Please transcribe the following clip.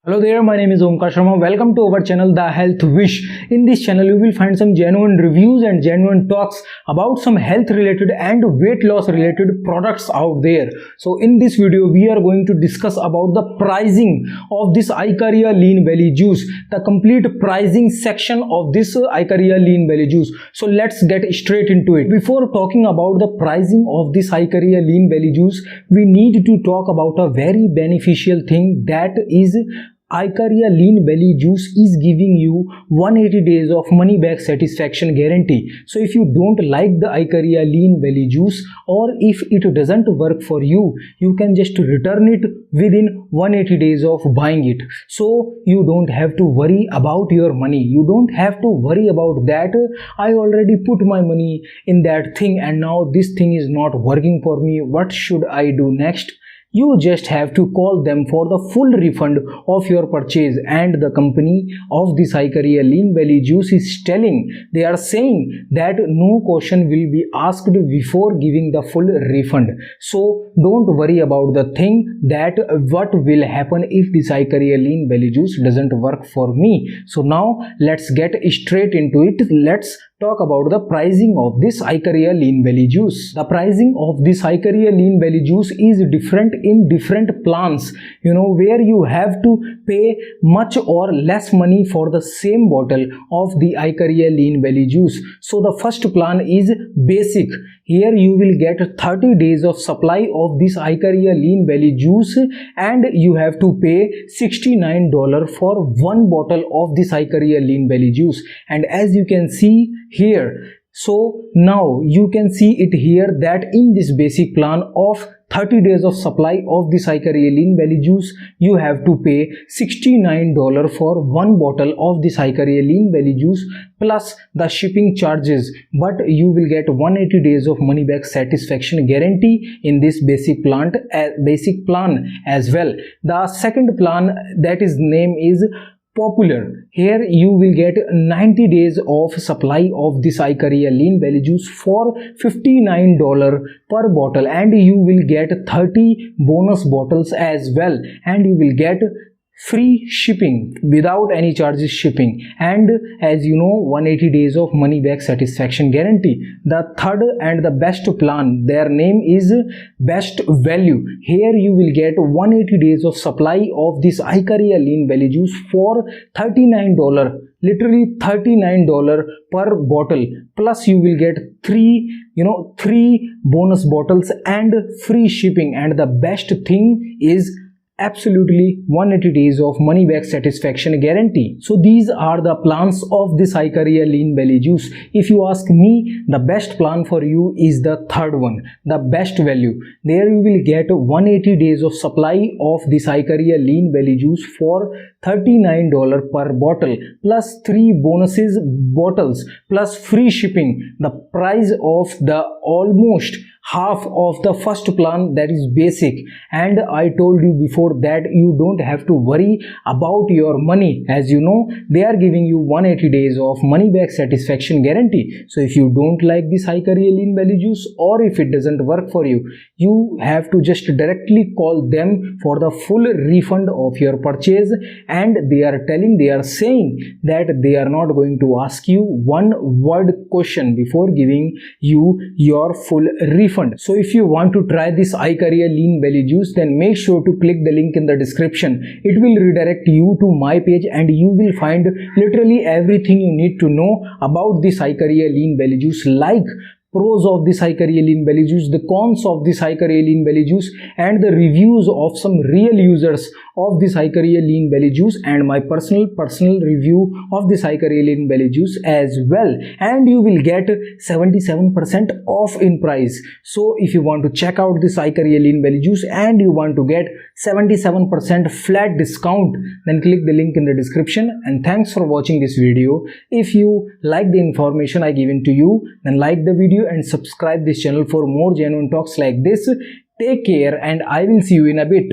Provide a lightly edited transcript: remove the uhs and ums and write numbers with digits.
Hello there, my name is Omkar Sharma. Welcome to our channel The Health Wish. In this channel you will find some genuine reviews and genuine talks about some health related and weight loss related products out there. So in this video we are going to discuss about the pricing of this Ikaria Lean Belly Juice, the complete pricing section of this Ikaria Lean Belly Juice. So let's get straight into it. Before talking about the pricing of this Ikaria Lean Belly Juice, we need to talk about a very beneficial thing, that is Ikaria Lean Belly Juice is giving you 180 days of money back satisfaction guarantee. So if you don't like the Ikaria Lean Belly Juice, or if it doesn't work for you, you can just return it within 180 days of buying it. So you don't have to worry about your money. You don't have to worry about that I already put my money in that thing and now this thing is not working for me. What should I do next? You just have to call them for the full refund of your purchase, and the company of this Ikaria Lean Belly Juice is telling, they are saying that no question will be asked before giving the full refund. So don't worry about the thing that what will happen if this Ikaria Lean Belly Juice doesn't work for me. So now let's get straight into it. Let's talk about the pricing of this Ikaria Lean Belly Juice. The pricing of this Ikaria Lean Belly Juice is different in different plans, where you have to pay much or less money for the same bottle of the Ikaria Lean Belly Juice. So the first plan is basic. Here you will get 30 days of supply of this Ikaria Lean Belly Juice, and you have to pay $69 for one bottle of this Ikaria Lean Belly Juice. And as you can see here, so now you can see it here that in this basic plan of 30 days of supply of this Ikaria Lean Belly Juice, you have to pay $69 for one bottle of this Ikaria Lean Belly Juice plus the shipping charges, but you will get 180 days of money back satisfaction guarantee in this basic plan as well. The second plan, that is name is Popular. Here you will get 90 days of supply of this Ikaria Lean Belly Juice for $59 per bottle, and you will get 30 bonus bottles as well, and you will get free shipping without any charges shipping, and as you know, 180 days of money back satisfaction guarantee. The third and the best plan, their name is Best Value. Here you will get 180 days of supply of this Ikaria Lean Belly Juice for $39, literally $39 per bottle, plus you will get three bonus bottles and free shipping. And the best thing is absolutely 180 days of money back satisfaction guarantee. So these are the plans of this Ikaria Lean Belly Juice. If you ask me, the best plan for you is the third one, the Best Value. There you will get 180 days of supply of this Ikaria Lean Belly Juice for $39 per bottle, plus 3 bonuses bottles, plus free shipping. The price of the almost half of the first plan, that is basic. And I told you before that you don't have to worry about your money. As you know, they are giving you 180 days of money back satisfaction guarantee. So if you don't like this Ikaria Lean Belly Juice, or if it doesn't work for you, you have to just directly call them for the full refund of your purchase, and they are saying that they are not going to ask you one word question before giving you your full refund. So if you want to try this Ikaria Lean Belly Juice, then make sure to click the link in the description. It will redirect you to my page, and you will find literally everything you need to know about this Ikaria Lean Belly Juice, like pros of this Ikaria Lean Belly Juice, the cons of this Ikaria Lean Belly Juice, and the reviews of some real users of this Ikaria Lean Belly Juice, and my personal review of this Ikaria Lean Belly Juice as well. And you will get 77% off in price. So if you want to check out this Ikaria Lean Belly Juice and you want to get 77% flat discount, then click the link in the description. And thanks for watching this video. If you like the information I given to you, then like the video and subscribe this channel for more genuine talks like this. Take care, and I will see you in a bit.